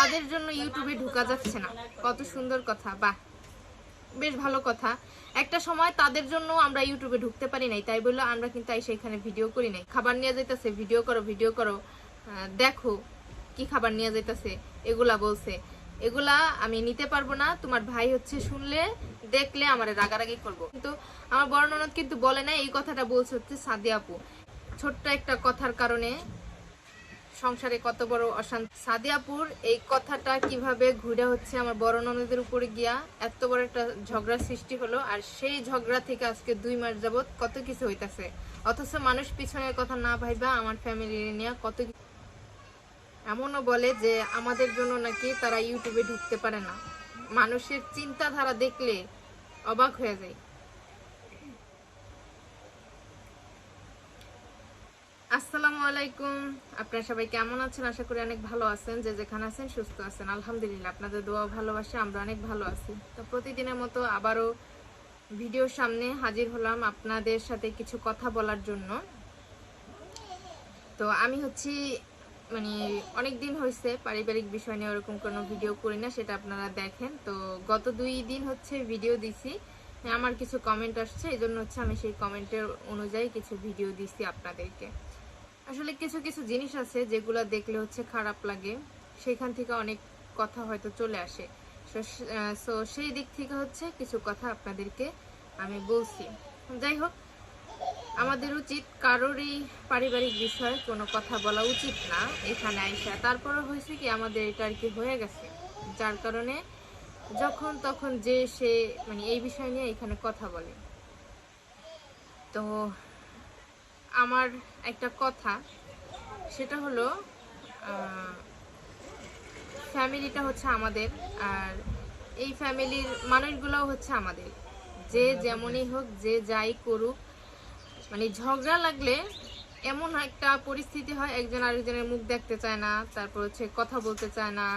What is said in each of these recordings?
তাদের জন্য ইউটিউবে ঢোকা যাচ্ছে না। কত সুন্দর কথা, বাহ, বেশ ভালো কথা। একটা সময় তাদের জন্য আমরা ইউটিউবে ঢুকতে পারি নাই, তাই বললো আমরা কিন্তু সেখানে ভিডিও করি নাই। খাবার নিয়ে যাইতেছে, ভিডিও করো ভিডিও করো, দেখো কি খাবার নিয়ে যাইতেছে, এগুলা বলছে। এগুলা আমি নিতে পারবো না, তোমার ভাই হচ্ছে শুনলে দেখলে আমার রাগারাগি করবো। কিন্তু আমার বড় ননদ কিন্তু বলে না, এই কথাটা বলছে হচ্ছে সাদিয়া আপু। ছোট্ট একটা কথার কারণে সংসারে কত বড় অশান্তি। সাদিয়াপুর এই কথাটা কিভাবে ঘুরে হচ্ছে আমার বড় ননদের উপরে গিয়া এত বড় একটা ঝগড়ার সৃষ্টি হলো। আর সেই ঝগড়া থেকে আজকে 2 মাস যাবত কত কিছু হইতাছে, অথচ মানুষ পিছনের কথা না ভাইবা আমার ফ্যামিলি নিয়ে কত। এমনও বলে যে আমাদের জন্য নাকি তারা ইউটিউবে ঢুকতে পারে না। মানুষের চিন্তাধারা দেখলে অবাক হয়ে যায়। আসসালামু আলাইকুম, আপনারা সবাই কেমন আছেন? আশা করি অনেক ভালো আছেন। যে যেখানে আছেন সুস্থ আছেন, আলহামদুলিল্লাহ। আপনাদের দোয়া ভালোবাসে আমরা অনেক ভালো আছি। তো প্রতিদিনের মতো আবারও ভিডিওর সামনে হাজির হলাম আপনাদের সাথে কিছু কথা বলার জন্য। তো আমি হচ্ছি মানে অনেক দিন হয়েছে পারিবারিক বিষয় নিয়ে ওরকম কোনো ভিডিও করি না, সেটা আপনারা দেখেন। তো গত 2 দিন হচ্ছে ভিডিও দিছি, আমার কিছু কমেন্ট আসছে, এই জন্য হচ্ছে আমি সেই কমেন্টের অনুযায়ী কিছু ভিডিও দিছি আপনাদেরকে। আসলে কিছু কিছু জিনিস আছে যেগুলো দেখলে হচ্ছে খারাপ লাগে, সেখান থেকে অনেক কথা হয়তো চলে আসে। সো সেই দিক থেকে হচ্ছে কিছু কথা আপনাদেরকে আমি বলছি। যাই হোক, আমাদের উচিত কারোরই পারিবারিক বিষয়ে কোনো কথা বলা উচিত না এখানে আইসা। তারপরে হয়েছে কি, আমাদের এটা আর কি হয়ে গেছে, যার কারণে যখন তখন যে সে মানে এই বিষয় নিয়ে এখানে কথা বলে। তো আমার একটা কথা, সেটা হলো ফ্যামিলিটা হচ্ছে আমাদের, আর এই ফ্যামিলির মানুষগুলোও হচ্ছে আমাদের। যে যেমনই হোক, যে যাই করুক, মানে ঝগড়া লাগলে এমন একটা পরিস্থিতি হয়, একজন আরেকজনের মুখ দেখতে চায় না, তারপর হচ্ছে কথা বলতে চায় না,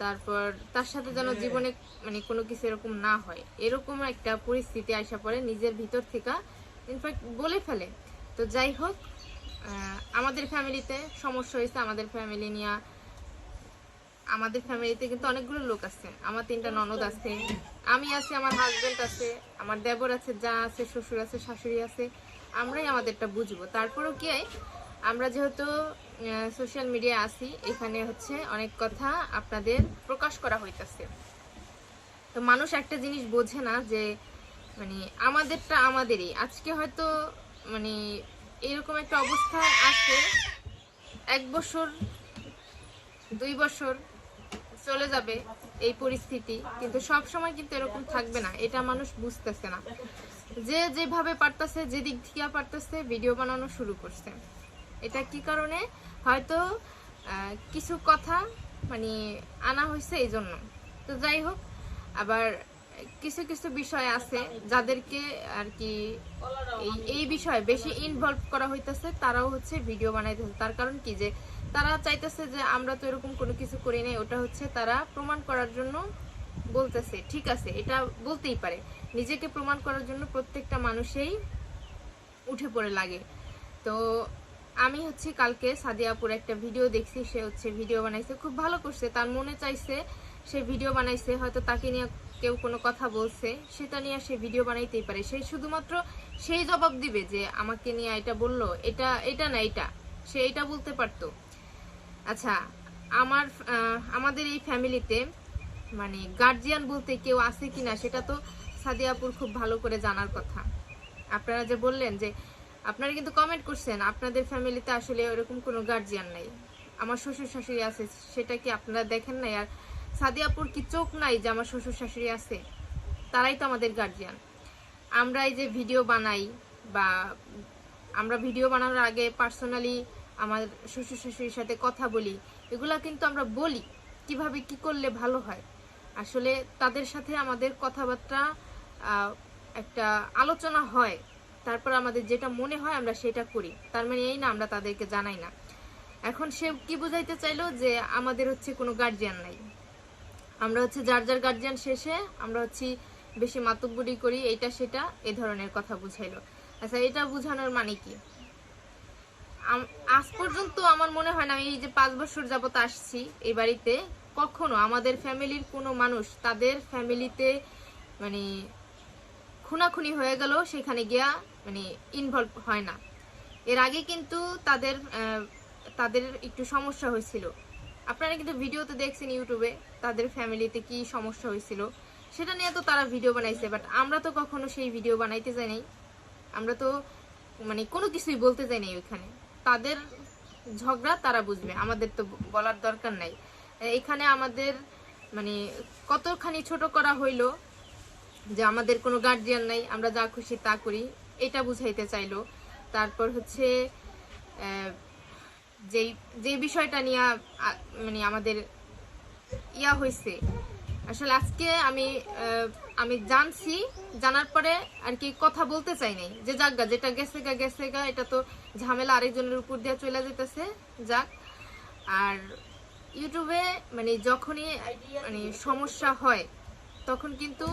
তারপর তার সাথে যেন জীবনে মানে কোনো কিছু এরকম না হয়, এরকম একটা পরিস্থিতি আসা পড়ে নিজের ভিতর থেকে ইনফ্যাক্ট বলে ফেলে। তো যাই হোক, আমাদের ফ্যামিলিতে সমস্যা হয়েছে। আমাদের ফ্যামিলিতে কিন্তু অনেকগুলো লোক আছে। আমার 3টা ননদ আছে, আমি আছি, আমার হাজবেন্ড আছে, আমার দেবর আছে, যা আছে, শ্বশুর আছে, শাশুড়ি আছে। আমরাই আমাদেরটা বুঝবো। তারপরেও কি, আমরা যেহেতু সোশ্যাল মিডিয়ায় আছি, এখানে হচ্ছে অনেক কথা আপনাদের প্রকাশ করা হইতেছে। তো মানুষ একটা জিনিস বোঝে না যে মানে আমাদেরটা আমাদেরই। আজকে হয়তো মানে এরকম একটা অবস্থায় আছে, 1 বছর 2 বছর চলে যাবে এই পরিস্থিতি, কিন্তু সব সময় কিন্তু এরকম থাকবে না, এটা মানুষ বুঝতেছে না। যে যেভাবে পারতেছে, যে দিক থেকে পারতেছে ভিডিও বানানো শুরু করছে। এটা কি কারণে? হয়তো কিছু কথা মানে আনা হয়েছে এই জন্য। তো যাই হোক, আবার কিছু কিছু বিষয় আছে যাদেরকে আর কি এই বিষয়ে বেশি ইনভলভ করা হইতেছে, তারাও হচ্ছে ভিডিও বানাইতেছে। তার কারণ কি, যে তারা চাইতেছে যে আমরা তো এরকম কোনো কিছু করি নাই, ওটা হচ্ছে তারা প্রমাণ করার জন্য বলতেছে। ঠিক আছে, এটা বলতেই পারে, নিজেকে প্রমাণ করার জন্য প্রত্যেকটা মানুষেই উঠে পড়ে লাগে। তো আমি হচ্ছে কালকে সাদিয়াপুর একটা ভিডিও দেখছি, সে হচ্ছে ভিডিও বানাইছে, খুব ভালো করছে, তার মনে চাইছে সে ভিডিও বানাইছে, হয়তো তাকে নিয়ে কেউ কোনো কথা বলছে, সেটা নিয়ে সে ভিডিও বানাইতেই পারে। সে শুধুমাত্র সেই জবাব দিবে যে আমাকে নিয়ে এটা বললো, এটা না এটা, সে এটা বলতে পারতো। আচ্ছা, আমাদের এই ফ্যামিলিতে মানে গার্জিয়ান বলতে কেউ আছে কিনা, সেটা তো সাদিয়াপুর খুব ভালো করে জানার কথা। আপনারা যে বললেন যে আপনারা কিন্তু কমেন্ট করছেন আপনাদের ফ্যামিলিতে আসলে ওরকম কোনো গার্জিয়ান নাই, আমার শ্বশুর শাশুড়ি আছে, সেটা কি আপনারা দেখেন নাই? আর সাদিয়াপুর কি চোখ নাই যে আমার শ্বশুর শাশুড়ি আছে? তারাই তো আমাদের গার্জিয়ান। আমরা এই যে ভিডিও বানাই, বা আমরা ভিডিও বানানোর আগে পার্সোনালি আমার শ্বশুর শাশুড়ির সাথে কথা বলি, এগুলা কিন্তু আমরা বলি কিভাবে কি করলে ভালো হয়। আসলে তাদের সাথে আমাদের কথাবার্তা একটা আলোচনা হয়, তারপর আমাদের যেটা মনে হয় আমরা সেটা করি। তার মানে এই না আমরা তাদেরকে জানাই না। এখন সে কি বুঝাইতে চাইলো যে আমাদের হচ্ছে কোনো গার্জিয়ান নাই, আমরা হচ্ছে যার যার গার্জিয়ান শেষে আমরা হচ্ছে বেশি মাতব্বরি করি, এটা সেটা এ ধরনের কথা বুঝাইলো। আচ্ছা, এটা বুঝানোর মানে কি? আজ পর্যন্ত আমার মনে হয় না, আমি এই যে 5 বছর যাবত আসছি এই বাড়িতে, কখনো আমাদের ফ্যামিলির কোনো মানুষ তাদের ফ্যামিলিতে মানে খুনাখুনি হয়ে গেল সেখানে গিয়া মানে ইনভলভ হয় না। এর আগে কিন্তু তাদের একটু সমস্যা হয়েছিল, আপনারা কিন্তু ভিডিওতে দেখছেন ইউটিউবে তাদের ফ্যামিলিতে কি সমস্যা হয়েছিল সেটা নিয়ে তো তারা ভিডিও বানাইছে, বাট আমরা তো কখনো সেই ভিডিও বানাইতে যাই নাই, আমরা তো মানে কোনো কিছুই বলতে যাই নাই ওইখানে। তাদের ঝগড়া তারা বুঝবে, আমাদের তো বলার দরকার নাই। এখানে আমাদের মানে কতখানি ছোট করা হইলো যে আমাদের কোনো গার্জিয়ান নাই, আমরা যা খুশি তা করি, এটা বুঝাইতে চাইলো। তারপর হচ্ছে যে বিষয়টা নিয়ে মানে আমাদের ইয়া হয়েছে, আসলে আজকে আমি জানছি, জানার পরে আর কি কথা বলতে চাই নাই, যে যাক গা, যেটা গেছে গা, এটা তো ঝামেলা আরেকজনের উপর দিয়ে চলে যেতেছে, যাক। আর ইউটিউবে মানে যখনই মানে সমস্যা হয় তখন কিন্তু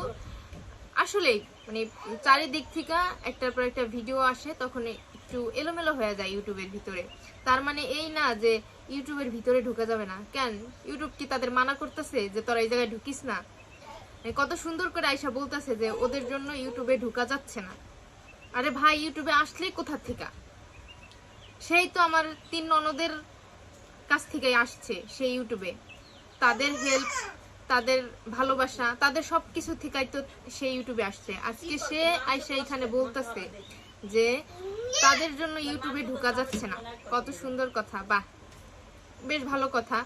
আসলেই মানে চারিদিক থেকে একটার পর একটা ভিডিও আসে, তখন একটু এলোমেলো হয়ে যায় ইউটিউবের ভিতরে। তার মানে এই না যে ইউটিউবের ভিতরে ঢুকা যাবে না, কেন ইউটিউব কি তাদের মানা করতেছে যে তোরা এই জায়গায় ঢুকিস না? কত সুন্দর করে আয়শা বলতেছে যে ওদের জন্য ইউটিউবে ঢুকা যাচ্ছে না। আরে ভাই, ইউটিউবে আসলেই কোথা থেকে? সেই তো আমার 3 ননদের কাছ থেকে আসছে সেই ইউটিউবে, তাদের হেল্প, তাদের ভালোবাসা, তাদের সবকিছু থেকেই তো সেই ইউটিউবে আসছে। আজকে সে আয়শা এখানে বলতেছে যে তাদের জন্য ইউটিউবে ঢুকা যাচ্ছে না, কত সুন্দর কথা, বাহ, বেশ ভালো কথা।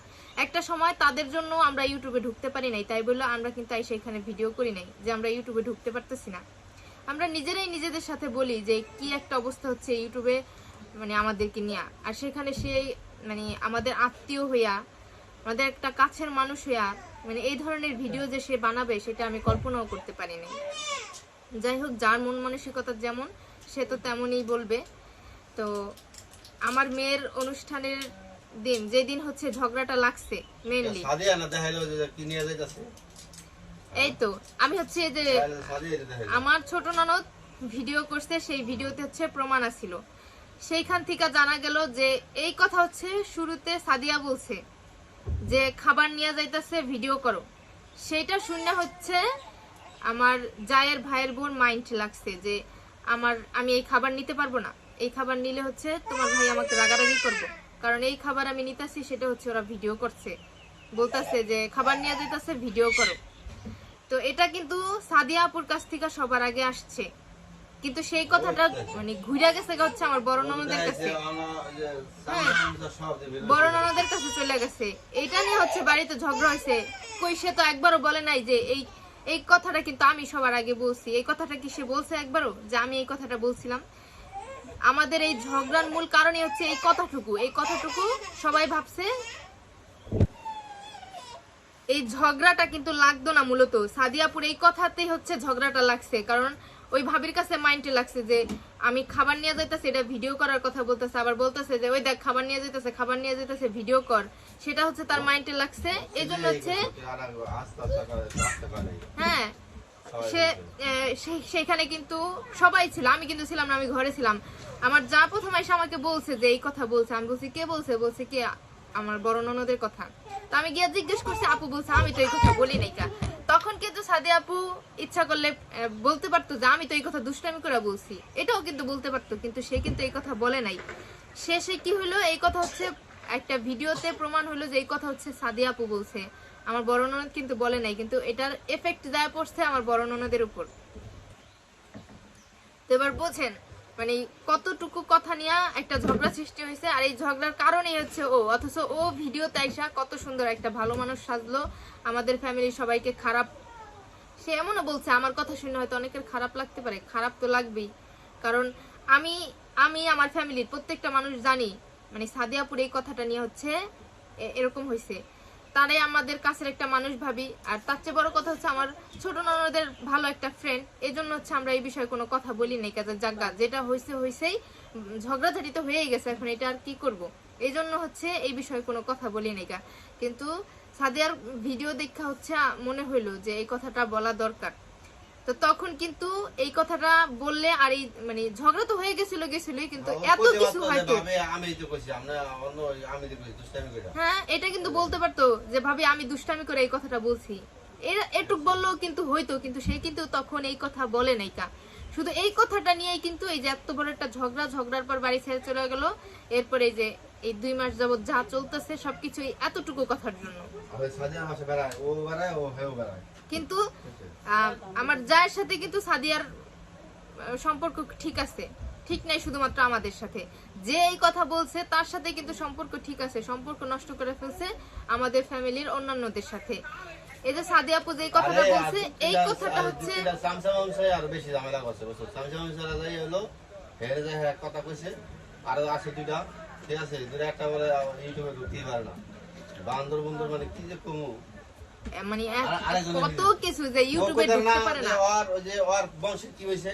একটা সময় তাদের জন্য আমরা ইউটিউবে ঢুকতে পারি নাই, তাই বললে আমরা কিন্তু আয়শা এখানে ভিডিও করি নাই যে আমরা ইউটিউবে ঢুকতে পারতেছি না। আমরা নিজেরাই নিজেদের সাথে বলি যে কি একটা অবস্থা হচ্ছে ইউটিউবে মানে আমাদেরকে নিয়ে, আর সেখানে সেই মানে আমাদের আত্মীয় হইয়া, আমাদের একটা কাছের মানুষ হইয়া মানে এই ধরনের ভিডিও যে সে বানাবে সেটা আমি কল্পনাও করতে পারি নাই। যাই হোক, যার মন মানসিকতা যেমন সে তো তেমনই বলবে। তো আমার মেয়ের অনুষ্ঠানের দিন, যেদিন হচ্ছে ঝগড়াটা লাগছে মেইনলি, এই তো আমি হচ্ছে যে আমার ছোট ননদ ভিডিও করছে, সেই ভিডিওতে হচ্ছে প্রমাণ আছিল, সেইখান থেকে জানা গেল যে এই কথা হচ্ছে শুরুতে সাদিয়া বলছে যে খাবার নিয়ে যাইতেছে ভিডিও করো, সেটা শুনে হচ্ছে আমার জায়ের ভাইয়ের বোন মাইন্ড লাগছে যে আমি এই খাবার নিতে পারবো না, এই খাবার নিলে হচ্ছে তোমার ভাই আমাকে রাগারাগি করবো, কারণ এই খাবার আমি নিতেছি সেটা হচ্ছে ওরা ভিডিও করছে, বলতেছে যে খাবার নিয়ে যাইতেছে ভিডিও করো। তো এটা কিন্তু সাদিয়া আপুর কাছ থেকে সবার আগে আসছে, কিন্তু সেই কথাটা মানে ঘুরে গেছে হচ্ছে আমার বড় ননদের কাছে, বড় ননদের কাছে চলে গেছে। এটা নিয়ে হচ্ছে বাড়িতে ঝগড়া হয়েছে, কই সে তো একবারও বলে নাই যে এই কথাটা কিন্তু আমি সবার আগে বলছি। এই কথাটা কি সে বলছে একবারও যে আমি এই কথাটা বলছিলাম? আমাদের এই ঝগড়ার মূল কারণই হচ্ছে এই কথাটুকু সবাই ভাবছে এই ঝগড়াটা কিন্তু লাগতো না, মূলত সাদিয়াপুর এই কথাতেই হচ্ছে ঝগড়াটা লাগছে, কারণ ওই ভাবির কাছে মাইন্ডে লাগছে যে আমি খাবার নিয়ে যাইতেছে, এটা ভিডিও করার কথা বলতেছে, আবার বলতেছে যে ওই দেখ খাবার নিয়ে যাইতেছে ভিডিও কর, সেটা হচ্ছে তার মাইন্ডে লাগছে। এই জন্য হচ্ছে হ্যাঁ, সেখানে কিন্তু সবাই ছিল, আমি কিন্তু ছিলাম না, আমি ঘরে ছিলাম। আমার যা প্রথম এসে আমাকে বলছে যে এই কথা বলছে, আমি বলছি কে বলছে? বলছে কি আমার বড় ননদের কথা। তো আমি গিয়ে জিজ্ঞেস করছি, আপু বলছে আমি তো এই কথা বলি নাই। তখন কিন্তু সাদিয়া আপু ইচ্ছা করলে বলতে পারতো যে আমি তো এই কথা দুষ্টামি করে বলছি, এটাও কিন্তু বলতে পারতো, কিন্তু সে কিন্তু এই কথা বলে নাই। শেষে কি হলো, এই কথা হচ্ছে একটা ভিডিওতে প্রমাণ হলো যে এই কথা হচ্ছে সাদিয়া আপু বলছে, আমার বড় ননদ কিন্তু বলে নাই, কিন্তু এটার এফেক্ট যায় পড়ছে আমার বড় ননদের উপর। তো এবার বোঝেন মানে কতটুকু কথা নিয়ে একটা ঝগড়া সৃষ্টি হয়েছে, আর এই ঝগড়ার কারণেই হচ্ছে অথচ ও ভিডিওতে আইসা কত সুন্দর একটা ভালো মানুষ সাজলো, আমাদের ফ্যামিলির সবাইকে খারাপ, সে এমনও বলছে আমার কথা শুনে হয়তো অনেকের খারাপ লাগতে পারে, খারাপ তো লাগবেই, কারণ আমি আমার ফ্যামিলির প্রত্যেকটা মানুষ জানি মানে সাদিয়াপুর এই কথাটা নিয়ে হচ্ছে এরকম হয়েছে, তারাই আমাদের কাছের একটা মানুষ ভাবি। আর তার চেয়ে বড় কথা হচ্ছে আমার ছোট ননদের ভালো একটা ফ্রেন্ড, এই জন্য হচ্ছে আমরা এই বিষয়ে কোনো কথা বলি নাই, কাজে জায়গা যেটা হয়েছেই, ঝগড়াঝাটি তো হয়েই গেছে, এখন এটা আর কি করব, এই জন্য হচ্ছে এই বিষয়ে কোনো কথা বলি নাই। কিন্তু সাদিয়ার ভিডিও দেখা হচ্ছে মনে হইলো যে এই কথাটা বলা দরকার, তো তখন কিন্তু এই কথাটা বললে আর এই মানে ঝগড়া তো হয়ে গেছিলই, কিন্তু এত কিছু হয়তো হ্যাঁ এটা কিন্তু বলতে পারতো যে ভাবি আমি দুষ্টামি করে এই কথাটা বলছি, এটুক বললেও কিন্তু হইতো, কিন্তু সে কিন্তু তখন এই কথা বলে নাই কা। শুধু এই কথাটা নিয়েই কিন্তু এই যে এত বড় একটা ঝগড়ার পর বাড়ি ছেড়ে চলে গেল। এরপরে এই যে এই 2 মাস যাবত যা চলতেছে সবকিছু এতটুকু কথার জন্য। কিন্তু আমার জায়ের সাথে কিন্তু সাদিয়ার সম্পর্ক ঠিক আছে, ঠিক নাই শুধুমাত্র আমাদের সাথে। যে এই কথা বলছে তার সাথে কিন্তু সম্পর্ক ঠিক আছে, সম্পর্ক নষ্ট করে ফেলছে আমাদের ফ্যামিলির অন্যান্যদের সাথে। এই যে সাদিয়া আপু যে কথাটা বলছে এই কথাটা হচ্ছে আর বেশি ঝামেলা করছে, বুঝছো? হলো হেরে যায় কথা কইছে, আর আছে দুইটা, ঠিক আছে, দুইটা একটা বলে ইউটিউবে ঢুকতেই পারে না, বান্দর বন্দর মানে কি যে কমু, মানে কত কিছু যে ইউটিউবে ঢুকতে পারে না। আর ওই যে ওর বংশে কি হইছে,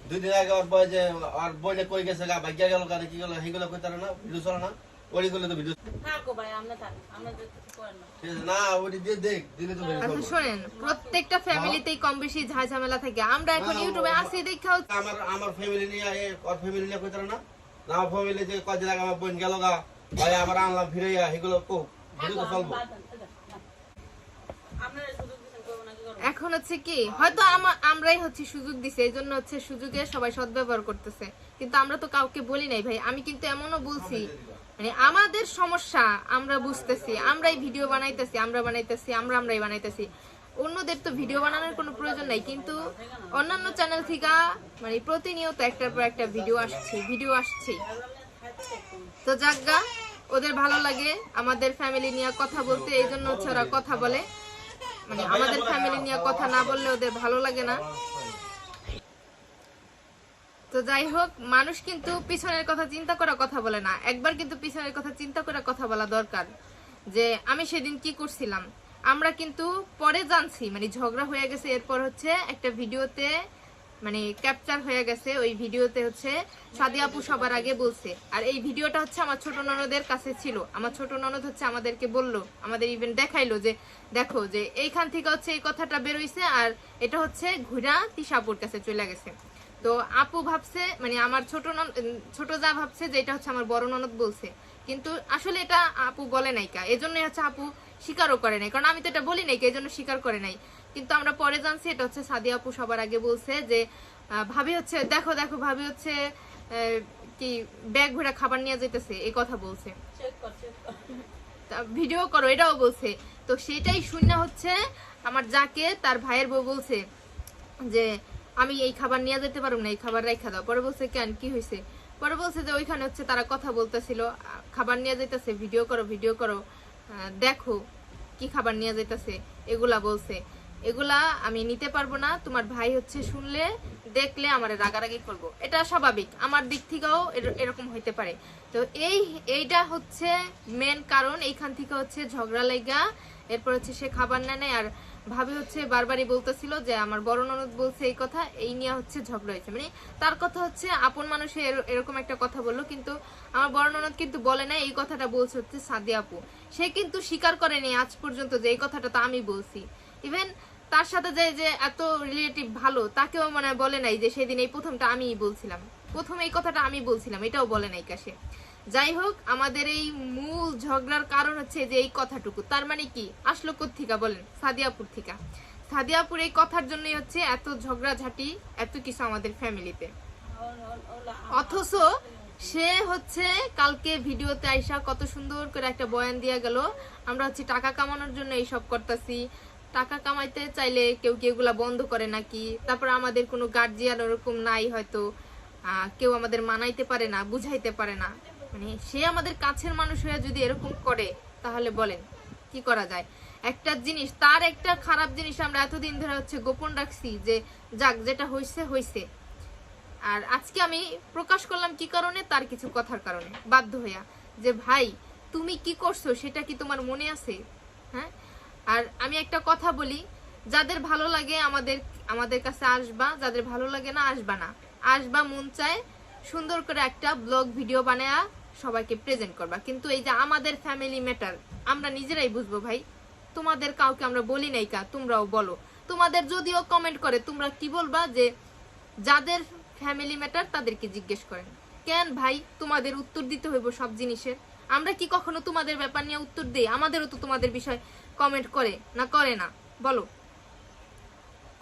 2 দিন আগে ওর বয় যে ওর বইনে কই গেছে গা, ভাগ্য গেল কারে কি গেল, হেগুলো কইতারে না, ভিডিও চলে না, ওই গুলো তো ভিডিও থাকো ভাই, আমরা থাক, আমরা করেন না, ঠিক আছে না, ওই দিয়ে দেখ দিলে তো ভিডিও। আচ্ছা শুনেন, প্রত্যেকটা ফ্যামিলিতেই কম বেশি ঝামেলা থাকে। আমরা এখন ইউটিউবে আসি দেখাও আমার ফ্যামিলি নিয়ে ওর ফ্যামিলি নিয়ে কইতারে না, না আমার ফ্যামিলি যে কদিন আগে আমার বোন গেল গা, ভাই আবার আনলাম ফিরাইয়া, হেগুলো কো ভিডিও তো চলবো। এখন হচ্ছে কি হয়তো আমরাই হচ্ছে সুযোগ দিছে, এই জন্য হচ্ছে সুযোগে সবাই সদ্ব্যবহার করতেছে, কিন্তু আমরা তো কাউকে বলি নাই ভাই। আমি কিন্তু এমনও বলছি মানে আমাদের সমস্যা আমরা বুঝতেছি, আমরাই ভিডিও বানাইতেছি, আমরাই বানাইতেছি, অন্যদের তো ভিডিও বানানোর কোনো প্রয়োজন নাই। কিন্তু অন্যান্য চ্যানেল থেকে মানে প্রতিনিয়ত একটার পর একটা ভিডিও আসছে। তো যাজ্ঞা ওদের ভালো লাগে আমাদের ফ্যামিলি নিয়ে কথা বলতে, এই জন্য হচ্ছে ওরা কথা বলে, মানে আমাদের ফ্যামিলি নিয়ে কথা না বললে ওদের ভালো লাগে না। তো যাই হোক, মানুষ কিন্তু পিছনের কথা চিন্তা করে কথা বলে না, একবার কিন্তু পিছনের কথা চিন্তা করে কথা বলা দরকার। যে আমি সেদিন কি করছিলাম আমরা কিন্তু পরে জানছি, মানে ঝগড়া হয়ে গেছে, এরপর হচ্ছে একটা ভিডিওতে মানে ক্যাপচার হয়ে গেছে, ওই ভিডিওতে হচ্ছে সাদিয়া আপু সবার আগে বলছে। আর এই ভিডিওটা হচ্ছে আমার ছোট ননদের কাছে ছিল, আমার ছোট ননদ হচ্ছে আমাদেরকে বললো, আমাদের ইভেন্ট দেখাইলো যে দেখো যে এইখান থেকে হচ্ছে এই কথাটা বেরোইছে, আর এটা হচ্ছে ঘুরা তিশাপুর কাছে চলে গেছে। তো আপু ভাবছে মানে আমার ছোট যা ভাবছে যে এটা হচ্ছে আমার বড় ননদ বলছে, কিন্তু আসলে এটা আপু বলে নাই কা, এজন্যই হচ্ছে আপু স্বীকারও করে নাই, কারণ আমি তো এটা বলি নাই, এই জন্য স্বীকার করে নাই। কিন্তু আমরা পরে জানছি এটা হচ্ছে সাদিয়া আপু সবার আগে বলছে যে ভাবি হচ্ছে দেখো ভাবি হচ্ছে কি ব্যাগ ভরে খাবার নিয়ে যেতেছে, এই কথা বলছে, ভিডিও করো এটাও বলছে। তো সেটাই শুনে হচ্ছে আমার যাকে তার ভাইয়ের বউ বলছে যে আমি এই খাবার নিয়ে যেতে পারবো না, এই খাবার রাইখা দাও। পরে বলছে কেন কি হয়েছে, পরে বলছে যে ওইখানে হচ্ছে তারা কথা বলতেছিল, খাবার নিয়ে যেতেছে, ভিডিও করো দেখো কি খাবার নিয়ে যেতেছে, এগুলা বলছে, এগুলা আমি নিতে পারবো না, তোমার ভাই হচ্ছে শুনলে দেখলে আমার রাগারাগি করবো। এটা স্বাভাবিক, আমার দিক থেকেও এরকম হইতে পারে। তো এইটা হচ্ছে মেন কারণ, এইখান থেকে হচ্ছে ঝগড়া লাগা, এরপর হচ্ছে সে খাবার নেয়। আর ভাবি হচ্ছে বারবারই বলতেছিল যে আমার বড় ননদ বলছে এই কথা, এই নিয়ে হচ্ছে ঝগড়া হয়েছে, মানে তার কথা হচ্ছে আপন মানুষে এরকম একটা কথা বললো, কিন্তু আমার বড় ননদ কিন্তু বলে না, এই কথাটা বলছে হচ্ছে সাদিয়া আপু। সে কিন্তু স্বীকার করেনি আজ পর্যন্ত যে এই কথাটা তো আমি বলছি। ইভেন তার সাথে যে এত রিলেটিভ ভালো তাকেও মানে বলে নাই যে সেদিন এই প্রথমটা আমিই বলছিলাম, প্রথম এই কথাটা আমি বলছিলাম, এটাও বলে নাই কাছে। যাই হোক, আমাদের এই মূল ঝগড়ার কারণ হচ্ছে যে এই কথাটুকু, তার মানে কি আসলো কোত্থেকে বলেন? সাদিয়াপুর থেকে। সাদিয়াপুর এই কথার জন্যই হচ্ছে এত ঝগড়াঝাটি, এত কিছু আমাদের ফ্যামিলিতে। অথচ সে হচ্ছে কালকে ভিডিওতে আইসা কত সুন্দর করে একটা বয়ান দিয়া গেল, আমরা হচ্ছে টাকা কামানোর জন্য এইসব করতেছি, টাকা কামাইতে চাইলে কেউ কেউ এগুলা বন্ধ করে নাকি, তারপর আমাদের কোনো গার্জিয়ান ওরকম নাই, হয়তো কেউ আমাদের মানাইতে পারে না, বুঝাইতে পারে না। মানে সে আমাদের কাছের মানুষ হয়ে যদি এরকম করে, তাহলে বলেন কি করা যায়? একটা জিনিস, তার একটা খারাপ জিনিস আমরা এতদিন ধরে হচ্ছে গোপন রাখছি, যে যাক যেটা হইছে। আর আজকে আমি প্রকাশ করলাম কি কারণে? তার কিছু কথার কারণে, বাধ্য হইয়া, যে ভাই তুমি কি করছো সেটা কি তোমার মনে আছে? হ্যাঁ। আর আমি একটা কথা বলি, যাদের ভালো লাগে আমাদের কাছে আসবা, যাদের ভালো লাগে না আসবা, মন চায় সুন্দর করে একটা ব্লগ ভিডিও বানায়া সবাইকে প্রেজেন্ট করবা। কিন্তু এই যে আমাদের ফ্যামিলি ম্যাটার আমরা নিজেরাই বুঝবো ভাই, তোমাদের কাউকে আমরা বলি নাই কা, তোমরাও বলো। তোমাদের যদিও কমেন্ট করে তোমরা কি বলবা যে যাদের ফ্যামিলি ম্যাটার তাদেরকে জিজ্ঞেস করেন। কেন ভাই তোমাদের উত্তর দিতে হইব সব জিনিসের? আমরা কি কখনো তোমাদের ব্যাপার নিয়ে উত্তর দিই? আমাদেরও তো তোমাদের বিষয় কমেন্ট করে না বলো?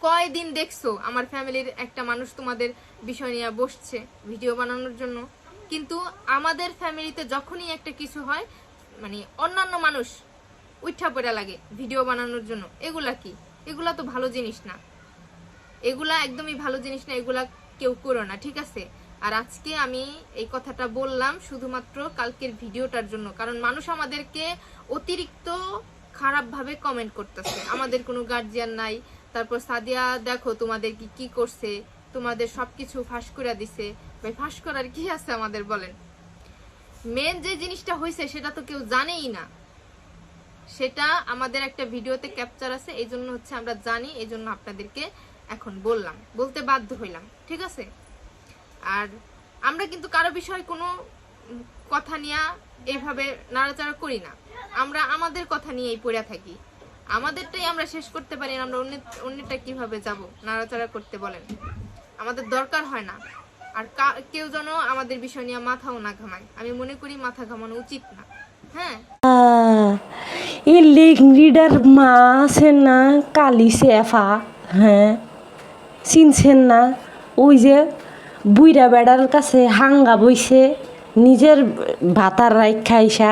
কয়দিন দেখছো আমার ফ্যামিলির একটা মানুষ তোমাদের বিষয় নিয়ে বসছে ভিডিও বানানোর জন্য? কিন্তু আমাদের ফ্যামিলিতে যখনই একটা কিছু হয় মানে অন্যান্য মানুষ উঠা পড়া লাগে ভিডিও বানানোর জন্য। এগুলা কি? এগুলা তো ভালো জিনিস না, এগুলা একদমই ভালো জিনিস না, এগুলা কেউ করো না, ঠিক আছে? আর আজকে আমি এই কথাটা বললাম শুধুমাত্র কালকের ভিডিওটার জন্য, কারণ মানুষ আমাদেরকে অতিরিক্ত খারাপভাবে কমেন্ট করতেছে। আমাদের কোনো গার্জিয়ান নাই, তারপর সাদিয়া দেখো তোমাদের কি করছে, তোমাদের সবকিছু ফাঁস করে দিছে। ভাই ফাঁস করার কি আছে আমাদের বলেন? মেন যে জিনিসটা হয়েছে সেটা তো কেউ জানেই না, সেটা আমাদের একটা ভিডিওতে ক্যাপচার আছে, এই জন্য হচ্ছে আমরা জানি, এই জন্য আপনাদেরকে এখন বলতে বাধ্য হইলাম, ঠিক আছে? আর আমরা কিন্তু কারো বিষয় কোনো কথা নিয়ে এইভাবে নাড়াচাড়া করি না, আমরা আমাদের কথা নিয়েই পড়ে থাকি। আমাদেরটাই আমরা শেষ করতে পারি না, আমরা অন্যটা কিভাবে যাব নাড়াচাড়া করতে বলেন? আমাদের দরকার হয় না। আর কেউ যেন আমাদের বিষয় নিয়ে মাথাও না ঘামায়, আমি মনে করি মাথা ঘামানো উচিত না। হ্যাঁ, এই লেংড়িটার মা আছে না, কালি সেফা, হ্যাঁ চিনছেন না? ওই যে বুইরা বেড়ার কাছে হাঙ্গা বইছে, নিজের ভাতার রাই খাইসা,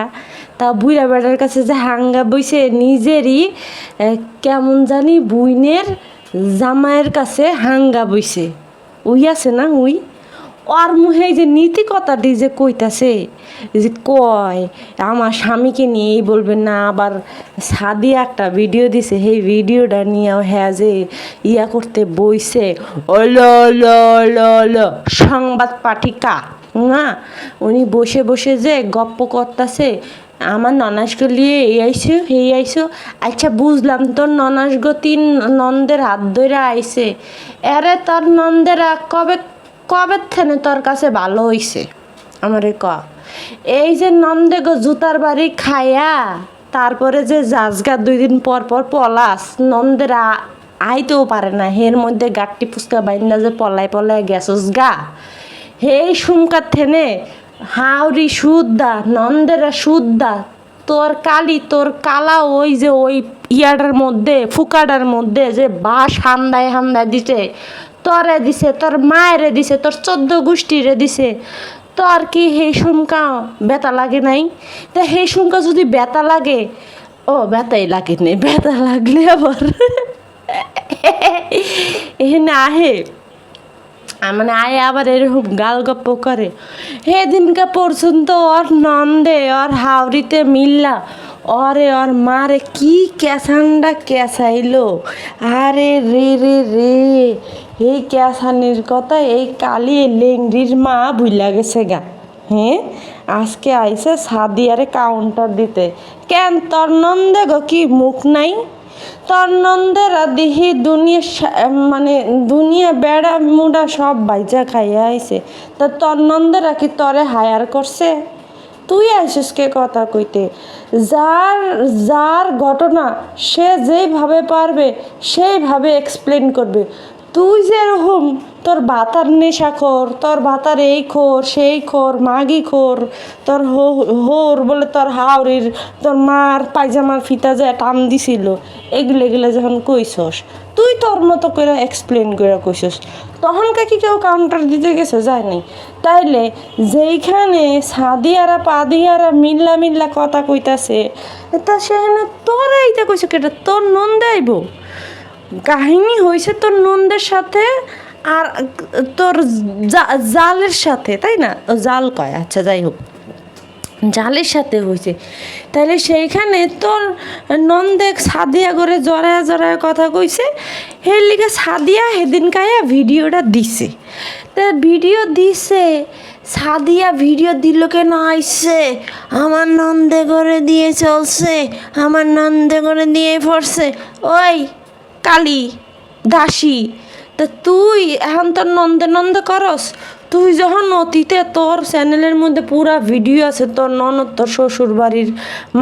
তা বুইরা বেড়ার কাছে যে হাঙ্গা বইছে, নিজেরই কেমন জানি বুইনের জামাইয়ের কাছে হাঙ্গা বইছে। ওই আছে না, ওই ওর মুহে যে নীতি কথাটি যে কইতাছে, যে কয় আমার স্বামীকে নিয়েই বলবেন না, আবার সাদিয়া একটা ভিডিও দিছে, সেই ভিডিওটা নিয়েও হ্যাঁ যে ইয়া করতে বইছে, সংবাদ পাঠিকা না, উনি বসে বসে যে গপ্প করতেছে, আমার ননাসকে নিয়ে এই আইসো। আচ্ছা বুঝলাম, তোর ননাসগো 3 নন্দের হাত ধরে আইছে, এরে তোর নন্দেরা কবে থেনে তোর কাছে ভালো হইছে আমারে ক? এই যে নন্দে গো জুতার বাড়ি খায়া তারপরে যে জাজগা 2 দিন পর পলাস, নন্দেরা আইতেও পারে না, হের মধ্যে গাট্টি ফুচকা বাইন্দা যে পলায় গেছস গা, হেই সুমকার থেনে হাওড়ি সুদ্দা নন্দেরা সুদ্দা, তোর কালি তোর কালা ওই যে ওই ইয়াটার মধ্যে ফুকাটার মধ্যে যে বাস হান্দায় দিছে, তরে দিছে, তোর মায়েরে দিছে, তোর 14 গোষ্ঠীরে দিছে, তোর কি সেই সুমকা বেতা লাগে নাই? তা সেই সুমকা যদি বেতা লাগে, ও বেতাই লাগে নে, বেতা লাগলে আবার এখানে আহে মানে আয় আবার এরকম গাল গপ্প করে। সেদিনকে পর্যন্ত ওর নন্দে ওর হাওড়িতে মিললা ওর মারে কি ক্যাসানটা ক্যাসাইলো, আরে রে এই ক্যাসানির কথা এই কালি লেংড়ির মা বুইলা গেছে গা। হ্যাঁ, আজকে আইসে সাদিয়ারে কাউন্টার দিতে। কেন তোর নন্দে গো কি মুখ নাই? তোর নন্দেরা দিহি দুনিয়া বেড়া মুড়া সব বাইজা খাইয়া আইছে, তা তোর নন্দেরা কি তরে হায়ার করছে? তুই আইসিস কে কথা কইতে? যার ঘটনা সে যেইভাবে পারবে সেইভাবে এক্সপ্লেন করবে। তুই যেরকম তোর ভাতার নেশাখোর, তোর ভাতার এই খোর সেই খোর মাগি খোর, তোর হোর বলে তোর হাওড়ির তোর মার পায়জামার ফিতা যে টান দিছিল, এগুলো যখন কইছস, তুই তোর মতো করে এক্সপ্লেন করে কইছস, তখনকে কি কেউ কাউন্টার দিতে গেছে? যায়নি। তাইলে যেইখানে সাদিয়ারা পাদিয়ারা মিল্লা কথা কইতাছে, তা সেখানে তোরা এইটা কইছে কেটা? তোর নন্দে আইব? কাহিনী হয়েছে তোর নন্দের সাথে আর তোর জালের সাথে, তাই না? জাল কয়, আচ্ছা যাই হোক, জালের সাথে হয়েছে। তাহলে সেইখানে তোর নন্দে সাদিয়া করে জড়ায় কথা কইছে, এর লিগে সাদিয়া সেদিন কায়া ভিডিওটা দিছে। তা ভিডিও দিছে, সাদিয়া ভিডিও দিল কেন? আইসে আমার নন্দে করে দিয়ে চলছে, আমার নন্দে করে দিয়ে পড়ছে। ওই কালি দাসী, তা তুই এখন তোর নন্দে করস? তুই যখন অতীতে তোর চ্যানেলের মধ্যে পুরা ভিডিও আছে তোর ননদ তোর শ্বশুর বাড়ির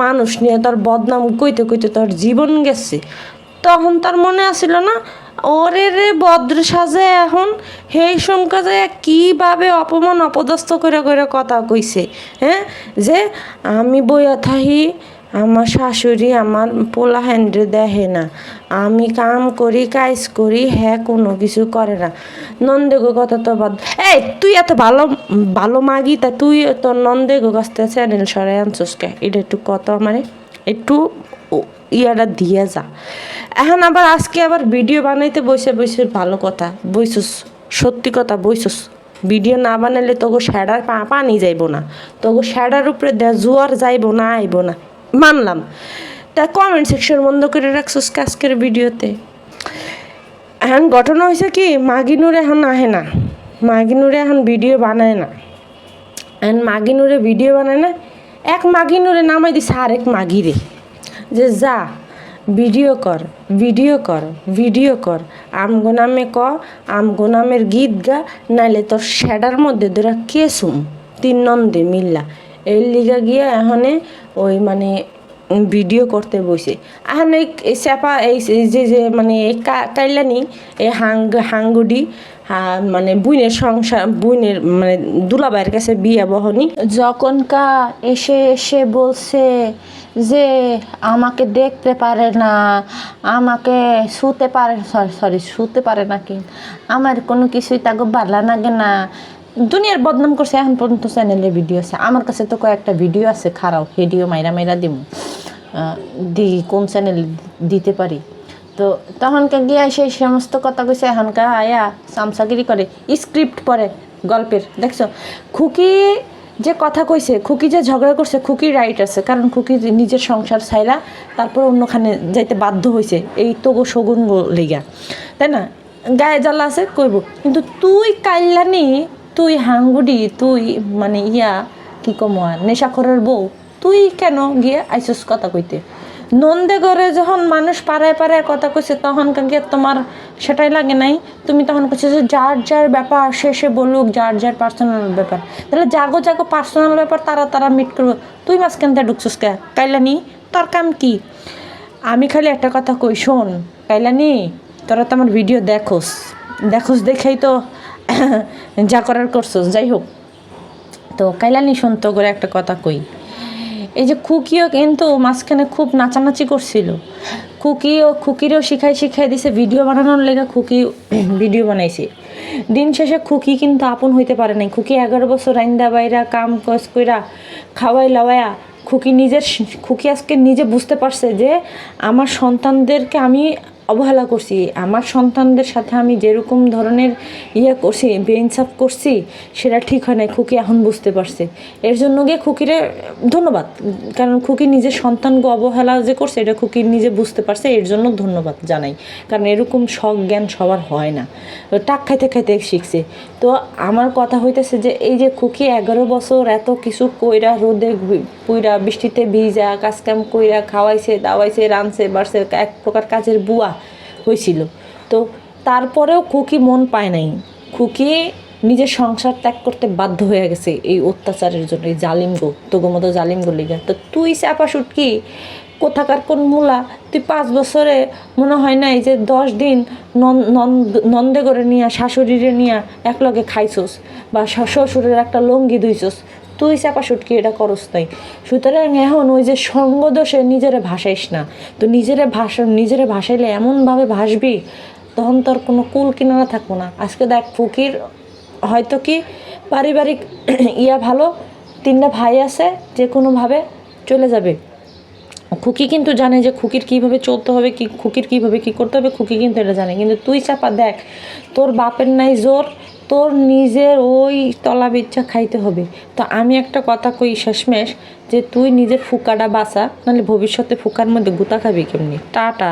মানুষ নিয়ে তোর বদনাম কইতে তোর জীবন গেছে, তখন তার মনে আসিল না ওরে রে ভদ্র সাজে এখন সেই সংকাজে কীভাবে অপমান অপদস্থ করে করে কথা কইছে, হ্যাঁ, যে আমি বইয়া থাহি আমার শাশুড়ি আমার পোলা হ্যান্ডে দেখে না, আমি কাম করি কাজ করি, হ্যাঁ কোনো কিছু করে না। নন্দেগো কথা তো বাদ, এই তুই এত ভালো ভালো মাগি তা তুই তোর নন্দেগো কাছ থেকে চ্যানেল সরাই আনছিস কে? এটা একটু কথা মানে একটু ইয়াটা দিয়ে যা। এখন আবার আজকে আবার ভিডিও বানাইতে বসে বসে ভালো কথা বইসুস, সত্যি কথা বইসুস। ভিডিও না বানাইলে তোকে শ্যাডার পানি যাইব না, তোকে শ্যাডার উপরে জোয়ার যাইব না, আইব না, মানলাম। তা কমেন্ট সেকশন বন্ধ করে রাখছিস আজকের ভিডিওতে। এখন ঘটনা হয়েছে কি, মাগিনুরে এখন আহে না, মাগিনুরে এখন ভিডিও বানায় না। এখন মাগিনুরে ভিডিও বানায় না, এক মাগিনুরে নামাই দিছে আরেক মাগিরে, যে যা ভিডিও কর ভিডিও কর ভিডিও কর, আমগো নামে ক, আমগো নামের গীত গা, নাইলে তোর শ্যাডার মধ্যে তোরা কেসুম তিন নন্দে মিল্লা। এর লিগা গিয়া এখানে ওই মানে ভিডিও করতে বসে। এখন এই চাপা এই যে যে মানে এই কাইলানি এই হাঙ্গুডি মানে বুইনের সংসার, বুইনের মানে দুলাবাইয়ের কাছে বিয়া বহনি যখন এসে এসে বলছে যে আমাকে দেখতে পারে না, আমাকে শুতে পারে, সরি শুতে পারে না, কি আমার কোনো কিছুই তাকে ভালো লাগে না, দুনিয়ার বদনাম করছে। এখন পর্যন্ত চ্যানেলে ভিডিও আছে, আমার কাছে তো কয়েকটা ভিডিও আছে, খারাপ ভিডিও মাইরা মাইরা দিব, কোন চ্যানেলে দিতে পারি। তো তখনকার গিয়া সেই সমস্ত কথা কইছে, এখনকার আয়া চামচাগিরি করে, স্ক্রিপ্ট পড়ে গল্পের। দেখছো খুকি যে কথা কইছে, খুকি যে ঝগড়া করছে, খুকির রাইট আছে, কারণ খুকি নিজের সংসার ছাইরা তারপর অন্যখানে যাইতে বাধ্য হয়েছে এই তোগো শগুন লেগা, তাই না? গায়ে জ্বালা আছে কইব, কিন্তু তুই কাইলানি, তুই হাঙ্গুডি, তুই মানে ইয়া কি কমা নেশাখোরের বউ, তুই কেন গিয়ে আইসস কথা কইতে? নন্দে ঘরে যখন মানুষ পাড়ায় পাড়ায় কথা কইছে তখন গিয়ে তোমার সেটাই লাগে নাই? তুমি তখন কইছো যে যার যার ব্যাপার সে বলুক, যার যার পার্সোনাল ব্যাপার, তাহলে জাগো জাগো পার্সোনাল ব্যাপার তারা মিট করবো, তুই মাঝখানটা ঢুকছিস কে? কাইলানি তোর কাম কি? আমি খালি একটা কথা কই, শোন কাইলানি, তোরা তো আমার ভিডিও দেখোস দেখেই তো যা করার করছোস। যাই হোক, তো কাইলানি শোন তো করে একটা কথা কই, এই যে খুকিও কিন্তু মাঝখানে খুব নাচানাচি করছিল, খুকিরও শিখাই দিছে ভিডিও বানানোর লেগে, খুকি ভিডিও বানাইছে। দিন শেষে খুকি কিন্তু আপন হইতে পারে নাই। খুকি 11 বছর রাইন্দা বাইরা কাম কাজ কইরা খাওয়াই লাওয়ায়া খুকি আজকে নিজে বুঝতে পারছে যে আমার সন্তানদেরকে আমি অবহেলা করছি, আমার সন্তানদের সাথে আমি যেরকম ধরনের করছি, বেইনসাফ করছি, সেটা ঠিক হয় নাই। খুকি এখন বুঝতে পারছে, এর জন্য গিয়ে খুকিরে ধন্যবাদ, কারণ খুকি নিজের সন্তানকে অবহেলা যে করছে এটা খুকি নিজে বুঝতে পারছে, এর জন্য ধন্যবাদ জানাই। কারণ এরকম শখ জ্ঞান সবার হয় না, টাক খাইতে খাইতে শিখছে। তো আমার কথা হইতেছে যে এই যে খুকি 11 বছর এত কিছু কইরা, রোদে পুইরা বৃষ্টিতে ভিজা কাজকাম কইরা খাওয়াইছে দাওয়াইছে রাঁধছে বাড়ছে, এক প্রকার কাজের বুয়া হয়েছিল। তো তারপরেও খুকি মন পায় নাই, খুকি নিজের সংসার ত্যাগ করতে বাধ্য হয়ে গেছে এই অত্যাচারের জন্য, এই জালিমগো, তোগো মতো জালিমগো লিগা। তো তুই চাপা শুটকি কোথাকার কোন মূলা, তুই 5 বছরে মনে হয় না এই যে 10 দিন নন্দে করে নিয়া শাশুড়িরে নিয়া একলগে খাইছোস, বা শ্বশুরের একটা লঙ্গি ধুইছোস, তুই চাপা শুটকি এটা করস নাই। সুতরাং এখন ওই যে সঙ্গদোষে নিজেরে ভাসাইস না। তো নিজেরে ভাসাইলে এমনভাবে ভাসবি তখন তোর কোনো কুল কিনারা থাকবো না। আজকে দেখ ফুকির হয়তো কি পারিবারিক ভালো, 3টা ভাই আছে, যে কোনোভাবে চলে যাবে। খুকি কিন্তু জানে যে খুকির কীভাবে চলতে হবে, খুকির কীভাবে কী করতে হবে, খুকি কিন্তু এটা জানে। কিন্তু তুই চাপা দেখ, তোর বাপের নাই জোর, তোর নিজের ওই তলা বিচ্ছা খাইতে হবে। তো আমি একটা কথা কই শেষমেশ, যে তুই নিজের ফুকাটা বাঁচা, নাহলে ভবিষ্যতে ফুকার মধ্যে গুতা খাবি কেমনি। টাটা।